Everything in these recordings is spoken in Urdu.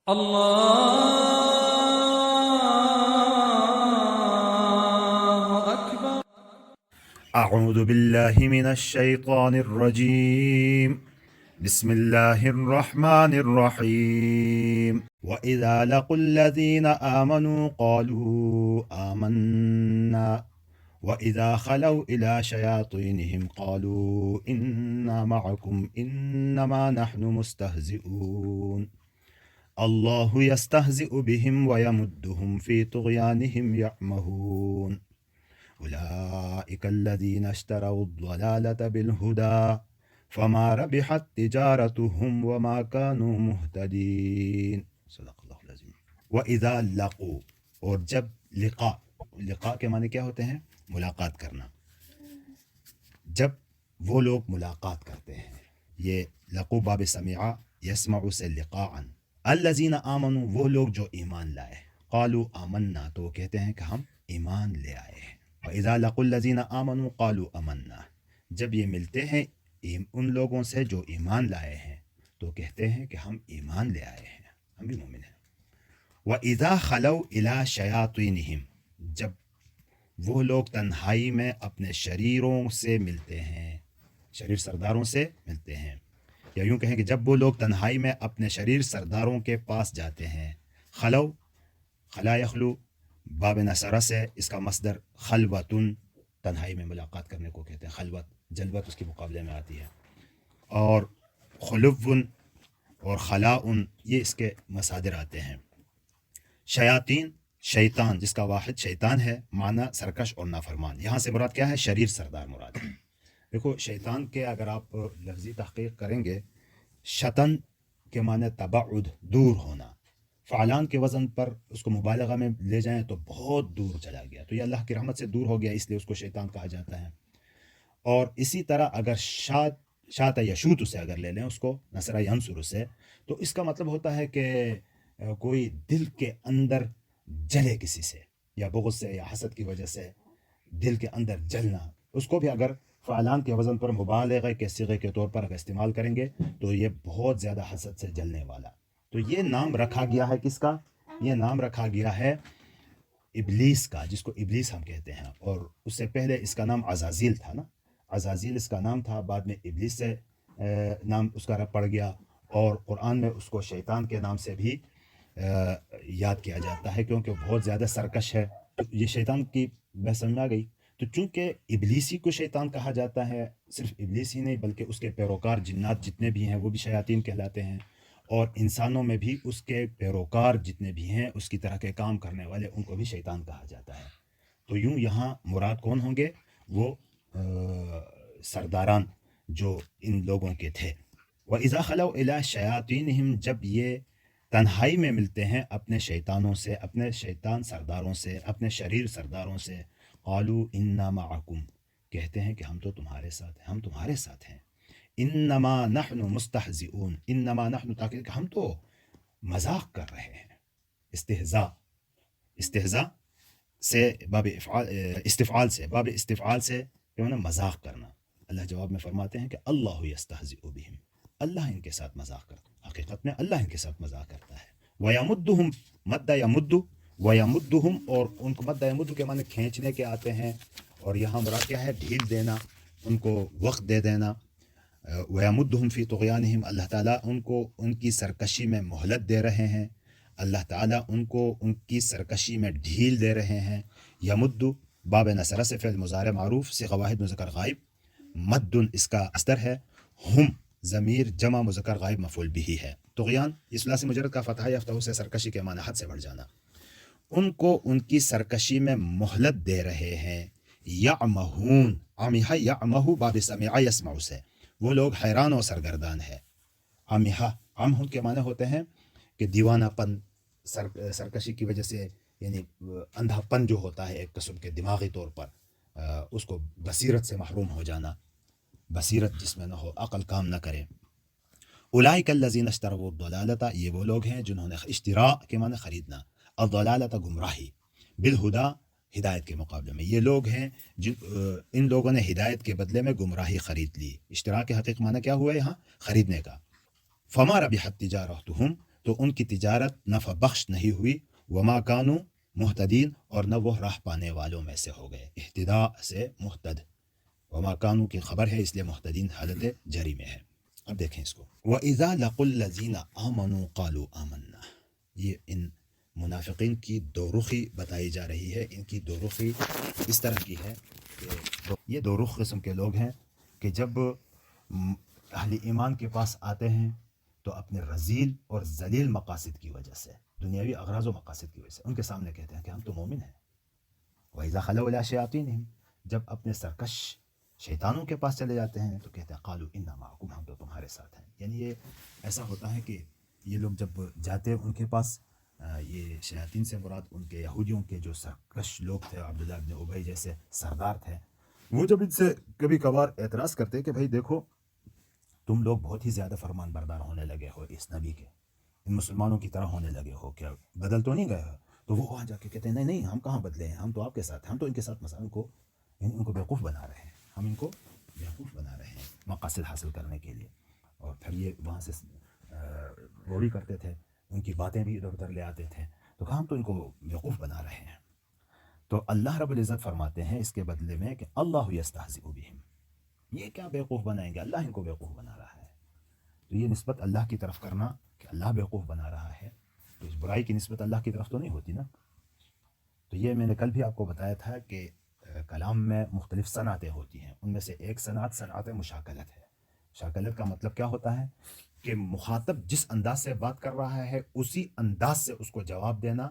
الله أكبر. أعوذ بالله من الشيطان الرجيم. بسم الله الرحمن الرحيم. وإذا لقوا الذين آمنوا قالوا آمنا وإذا خلوا إلى شياطينهم قالوا إنا معكم إنما نحن مستهزئون الله يستهزئ بهم ويمدهم في طغيانهم يعمهون أولئك الذين اشتروا الضلالة بالهدى فما ربحت تجارتهم وما كانوا مهتدين صدق اللہ العظیم. وَإِذَا لَقُوا، اور جب لقاء کے معنی کیا ہوتے ہیں؟ ملاقات کرنا. جب وہ لوگ ملاقات کرتے ہیں، یہ لقو باب سمعا یسمع سے لقاءً. الذین آمنوا، وہ لوگ جو ایمان لائے. قالوا آمنا، تو وہ کہتے ہیں کہ ہم ایمان لے آئے ہیں. وَإِذَا لَقُوا الَّذِينَ آمَنُوا قَالُوا آمَنَّا، جب یہ ملتے ہیں ان لوگوں سے جو ایمان لائے ہیں تو کہتے ہیں کہ ہم ایمان لے آئے ہیں، ہم بھی مومن ہیں. وَإِذَا خَلَوْا إِلَىٰ شَيَاطِينِهِمْ، جب وہ لوگ تنہائی میں اپنے شریروں سے ملتے ہیں، شریر سرداروں سے ملتے ہیں، یا یوں کہیں کہ جب وہ لوگ تنہائی میں اپنے شریر سرداروں کے پاس جاتے ہیں. خلا یخلو باب نصرہ سے، اس کا مصدر خلوتن، تنہائی میں ملاقات کرنے کو کہتے ہیں. خلوت، جلوت اس کے مقابلے میں آتی ہے. اور خلوٌ اور خلاء یہ اس کے مصادر آتے ہیں. شیاطین، شیطان جس کا واحد شیطان ہے، معنی سرکش اور نافرمان. یہاں سے مراد کیا ہے؟ شریر سردار مراد ہے. دیکھو شیطان کے اگر آپ لفظی تحقیق کریں گے، شطن کے معنی تبعد، دور ہونا. فعلان کے وزن پر اس کو مبالغہ میں لے جائیں تو بہت دور چلا گیا، تو یہ اللہ کی رحمت سے دور ہو گیا، اس لیے اس کو شیطان کہا جاتا ہے. اور اسی طرح اگر شات یشوت سے اگر لے لیں اس کو نصرہ ینصر سے، تو اس کا مطلب ہوتا ہے کہ کوئی دل کے اندر جلے کسی سے، یا بغض سے یا حسد کی وجہ سے دل کے اندر جلنا. اس کو بھی اگر فعلان کے وزن پر مبالغہ کے صیغے کے طور پر اگر استعمال کریں گے تو یہ بہت زیادہ حسد سے جلنے والا. تو یہ نام رکھا گیا ہے کس کا؟ یہ نام رکھا گیا ہے ابلیس کا، جس کو ابلیس ہم کہتے ہیں. اور اس سے پہلے اس کا نام عزازیل تھا نا، عزازیل اس کا نام تھا، بعد میں ابلیس سے نام اس کا پڑ گیا. اور قرآن میں اس کو شیطان کے نام سے بھی یاد کیا جاتا ہے کیونکہ بہت زیادہ سرکش ہے. تو یہ شیطان کی بحث سمجھ آ گئی. تو چونکہ ابلیسی کو شیطان کہا جاتا ہے، صرف ابلیس ہی نہیں بلکہ اس کے پیروکار جنات جتنے بھی ہیں وہ بھی شیاطین کہلاتے ہیں، اور انسانوں میں بھی اس کے پیروکار جتنے بھی ہیں، اس کی طرح کے کام کرنے والے، ان کو بھی شیطان کہا جاتا ہے. تو یوں یہاں مراد کون ہوں گے؟ وہ سرداران جو ان لوگوں کے تھے. وَإِذَا خَلَوْا إِلَىٰ شَيَاطِينِهِمْ، جب یہ تنہائی میں ملتے ہیں اپنے شیطانوں سے، اپنے شیطان سرداروں سے، اپنے شریر سرداروں سے. قَالُوا إِنَّا مَعَكُمْ، کہتے ہیں کہ ہم تو تمہارے ساتھ ہیں، ہم تمہارے ساتھ ہیں. انما نحن مستہزئون، انما نحن تاکہ کہ ہم تو مذاق کر رہے ہیں. استہزاء سے باب استفعال سے، باب استفعال سے کیوں نا مذاق کرنا. اللہ جواب میں فرماتے ہیں کہ اللہ یستہزئ بہم، اللہ ان کے ساتھ مذاق کرتا ہے. حقیقت میں اللہ ان کے ساتھ مذاق کرتا ہے. ویمدہم، مد یمد، ویمدہم، اور ان کو مد یمد کے معنی کھینچنے کے آتے ہیں، اور یہاں مراد کیا ہے؟ ڈھیل دینا، ان کو وقت دے دینا. وَيَمُدُّهُمْ فِي طُغْيَانِهِمْ، اللہ تعالیٰ ان کو ان کی سرکشی میں مہلت دے رہے ہیں، اللہ تعالیٰ ان کو ان کی سرکشی میں ڈھیل دے رہے ہیں. یمد باب نصرہ سے فعل مضارع معروف سے واحد مذکر غائب، مدن اس کا اصدر ہے، ہم ضمیر جمع مذکر غائب مفعول بھی ہے. طغیان یہ ثلاثی مجرد کا فتح یافتہ سے سرکشی کے معنی حد سے بڑھ جانا. ان کو ان کی سرکشی میں مہلت دے رہے ہیں. یعمہون، عمہ یعمہ باب سمع یسمع سے، وہ لوگ حیران و سرگردان ہے. عمہ، عمہ کے معنی ہوتے ہیں کہ دیوانہ پن، سرکشی کی وجہ سے، یعنی اندھا پن جو ہوتا ہے ایک قسم کے دماغی طور پر، اس کو بصیرت سے محروم ہو جانا، بصیرت جس میں نہ ہو، عقل کام نہ کرے. اولئک الذین اشتروا الضلالۃ، یہ وہ لوگ ہیں جنہوں نے اشتراء کے معنی خریدنا، الضلالۃ گمراہی، بالہدیٰ ہدایت کے مقابلے میں. یہ لوگ ہیں ان لوگوں نے ہدایت کے بدلے میں گمراہی خرید لی. اشتراء کے حقیقی معنی کیا ہوا یہاں؟ خریدنے کا. فما ربحت تجارتہم، تو ان کی تجارت نفع بخش نہیں ہوئی، وما کانوا مہتدین، اور نہ وہ راہ پانے والوں میں سے ہو گئے۔ اہتداء سے مہتد، وما کانوا کی خبر ہے اس لیے مہتدین حالت جری میں ہے۔ اب دیکھیں اس کو، وَإِذَا لَقُوا الَّذِينَ آمَنُوا قَالُوا آمَنَّا، یہ ان منافقین کی دو رخی بتائی جا رہی ہے۔ ان کی دو رخی اس طرح کی ہے کہ یہ دو رخ قسم کے لوگ ہیں کہ جب اہل ایمان کے پاس آتے ہیں تو اپنے رذیل اور ذلیل مقاصد کی وجہ سے، دنیاوی اغراض و مقاصد کی وجہ سے ان کے سامنے کہتے ہیں کہ ہم تو مومن ہیں۔ وَإِذَا خَلَوْا إِلَىٰ شَيَاطِينِهِمْ، جب اپنے سرکش شیطانوں کے پاس چلے جاتے ہیں تو کہتے ہیں قَالُوا إِنَّا مَعَكُمْ، ہم تو تمہارے ساتھ ہیں۔ یعنی یہ ایسا ہوتا ہے کہ یہ لوگ جب جاتے ان کے پاس، یہ شیاطین سے مراد ان کے یہودیوں کے جو سرکش لوگ تھے، عبداللہ ابن ابی جیسے سردار تھے، وہ جب ان سے کبھی کبھار اعتراض کرتے کہ بھائی دیکھو تم لوگ بہت ہی زیادہ فرمان بردار ہونے لگے ہو اس نبی کے، ان مسلمانوں کی طرح ہونے لگے ہو، کیا بدل تو نہیں گئے ہو؟ تو وہ وہاں جا کے کہتے ہیں نہیں نہیں، ہم کہاں بدلے ہیں، ہم تو آپ کے ساتھ ہیں، ہم تو ان کے ساتھ مثلا ان کو بیوقوف بنا رہے ہیں، ہم ان کو بیوقوف بنا رہے ہیں مقاصد حاصل کرنے کے لیے۔ اور پھر یہ وہاں سے روڑی کرتے تھے، ان کی باتیں بھی ادھر ادھر لے آتے تھے، تو کہا ہم تو ان کو بیوقوف بنا رہے ہیں۔ تو اللہ رب العزت فرماتے ہیں اس کے بدلے میں کہ اللہ یستہزئ بہم، یہ کیا بیوقوف بنائیں گے، اللہ ان کو بیوقوف بنا رہا ہے۔ تو یہ نسبت اللہ کی طرف کرنا کہ اللہ بیوقوف بنا رہا ہے، تو اس برائی کی نسبت اللہ کی طرف تو نہیں ہوتی نا۔ تو یہ میں نے کل بھی آپ کو بتایا تھا کہ کلام میں مختلف صنعتیں ہوتی ہیں، ان میں سے ایک صنعت مشاکلت ہے۔ مشاکلت کا مطلب کیا ہوتا ہے کہ مخاطب جس انداز سے بات کر رہا ہے اسی انداز سے اس کو جواب دینا،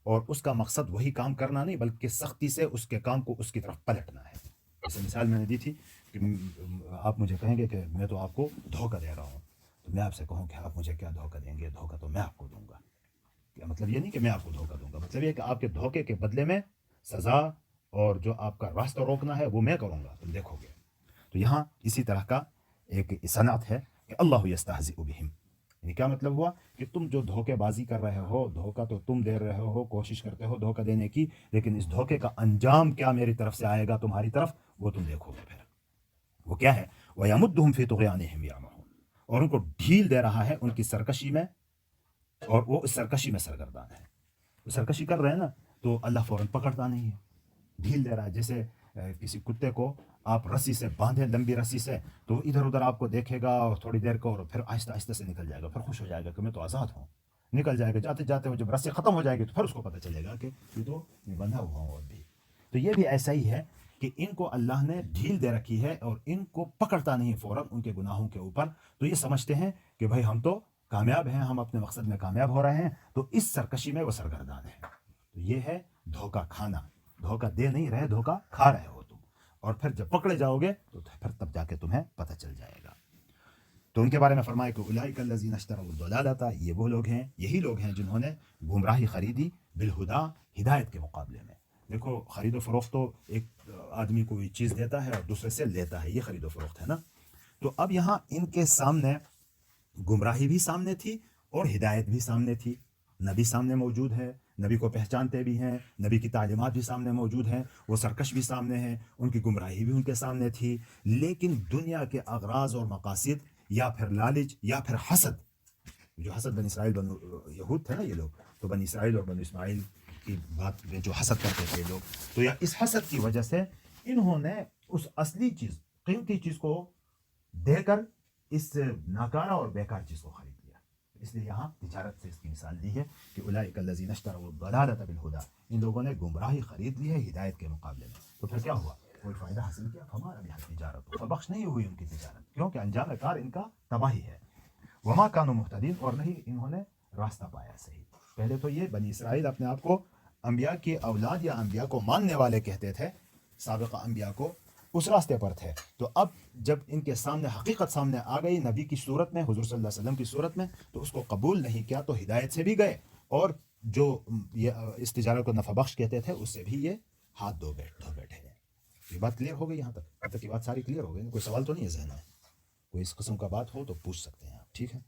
اور اس کا مقصد وہی کام کرنا نہیں بلکہ سختی سے اس کے کام کو اس کی طرف پلٹنا ہے۔ جیسے مثال میں نے دی تھی کہ آپ مجھے کہیں گے کہ میں تو آپ کو دھوکہ دے رہا ہوں، تو میں آپ سے کہوں کہ آپ مجھے کیا دھوکہ دیں گے، دھوکہ تو میں آپ کو دوں گا۔ کیا مطلب یہ نہیں کہ میں آپ کو دھوکہ دوں گا، مطلب یہ کہ آپ کے دھوکے کے بدلے میں سزا اور جو آپ کا راستہ روکنا ہے وہ میں کروں گا، تم دیکھو گے۔ تو یہاں اسی طرح کا ایک صنعت ہے کہ اللہ یستہزئ بہم، یعنی کیا مطلب ہوا کہ تم جو دھوکے بازی کر رہے ہو، دھوکہ تو تم دے رہے ہو، کوشش کرتے ہو دھوکہ دینے کی، لیکن اس دھوکے کا انجام کیا میری طرف سے آئے گا تمہاری طرف، وہ تم دیکھو گے۔ پھر وہ کیا ہے، وَيَمُدُّهُمْ فِي طُغْيَانِهِمْ يَعْمَهُونَ، اور ان کو ڈھیل دے رہا ہے ان کی سرکشی میں، اور وہ اس سرکشی میں سرگردان ہے۔ وہ سرکشی کر رہے ہیں نا تو اللہ فوراً پکڑتا نہیں ہے، ڈھیل دے رہا ہے۔ جیسے کسی کتے کو آپ رسی سے باندھیں، لمبی رسی سے، تو ادھر ادھر آپ کو دیکھے گا اور تھوڑی دیر کو، اور پھر آہستہ آہستہ سے نکل جائے گا، پھر خوش ہو جائے گا کہ میں تو آزاد ہوں، نکل جائے گا۔ جاتے جاتے وہ جب رسی ختم ہو جائے گی تو پھر اس کو پتہ چلے گا کہ یہ تو میں بندھا ہوا ہوں اور بھی۔ تو یہ بھی ایسا ہی ہے کہ ان کو اللہ نے ڈھیل دے رکھی ہے اور ان کو پکڑتا نہیں فوراً ان کے گناہوں کے اوپر، تو یہ سمجھتے ہیں کہ بھائی ہم تو کامیاب ہیں، ہم اپنے مقصد میں کامیاب ہو رہے ہیں، تو اس سرکشی میں وہ سرگردان ہے۔ تو یہ ہے دھوکہ کھانا، دھوکہ دے نہیں رہے، دھوکہ کھا رہے ہو تم، اور پھر جب پکڑے جاؤ گے تو پھر تب جا کے تمہیں پتہ چل جائے گا۔ تو ان کے بارے میں فرمایا کہ اولئک الذین اشتروا الضلالۃ، یہ وہ لوگ ہیں، یہی لوگ ہیں جنہوں نے گمراہی خریدی بالہدیٰ، ہدایت کے مقابلے میں۔ دیکھو خرید و فروخت تو ایک آدمی کوئی چیز دیتا ہے اور دوسرے سے لیتا ہے، یہ خرید و فروخت ہے نا۔ تو اب یہاں ان کے سامنے گمراہی بھی سامنے تھی اور ہدایت بھی سامنے تھی، نبی سامنے موجود ہے، نبی کو پہچانتے بھی ہیں، نبی کی تعلیمات بھی سامنے موجود ہیں، وہ سرکش بھی سامنے ہیں، ان کی گمراہی بھی ان کے سامنے تھی، لیکن دنیا کے اغراض اور مقاصد یا پھر لالچ یا پھر حسد، جو حسد بنی اسرائیل یہود تھے نا یہ لوگ، تو بنی اسرائیل اور بنی اسماعیل کی بات میں جو حسد کرتے تھے لوگ، تو یا اس حسد کی وجہ سے انہوں نے اس اصلی چیز، قیمتی چیز کو دے کر اس ناکارہ اور بیکار چیز کو خرید لیا۔ اس لیے یہاں تجارت سے اس کی مثال دی ہے کہ اولئک الذین اشتروا الضلالۃ بالہدیٰ، ان لوگوں نے گمراہی خرید لی ہے ہدایت کے مقابلے میں۔ تو پھر کیا ہوا، کوئی فائدہ حاصل کیا، فما ربحت تجارتہم، فبخش نہیں ہوئی ان کی تجارت، کیونکہ انجام کار ان کا تباہی ہے۔ وما کانوا مہتدین، اور نہیں انہوں نے راستہ پایا صحیح۔ پہلے تو یہ بنی اسرائیل اپنے آپ کو انبیاء کی اولاد یا انبیاء کو ماننے والے کہتے تھے، سابقہ انبیاء کو، اس راستے پر تھے۔ تو اب جب ان کے سامنے حقیقت سامنے آ گئی نبی کی صورت میں، حضور صلی اللہ علیہ وسلم کی صورت میں، تو اس کو قبول نہیں کیا، تو ہدایت سے بھی گئے، اور جو یہ اس تجارت کو نفع بخش کہتے تھے اس سے بھی یہ ہاتھ دھو بیٹھے ہیں۔ یہ بات کلیئر ہو گئی، یہاں تک اب تک کی بات ساری کلیئر ہو گئی، کوئی سوال تو نہیں ہے ذہن میں؟ کوئی اس قسم کا بات ہو تو پوچھ سکتے ہیں آپ، ٹھیک ہے؟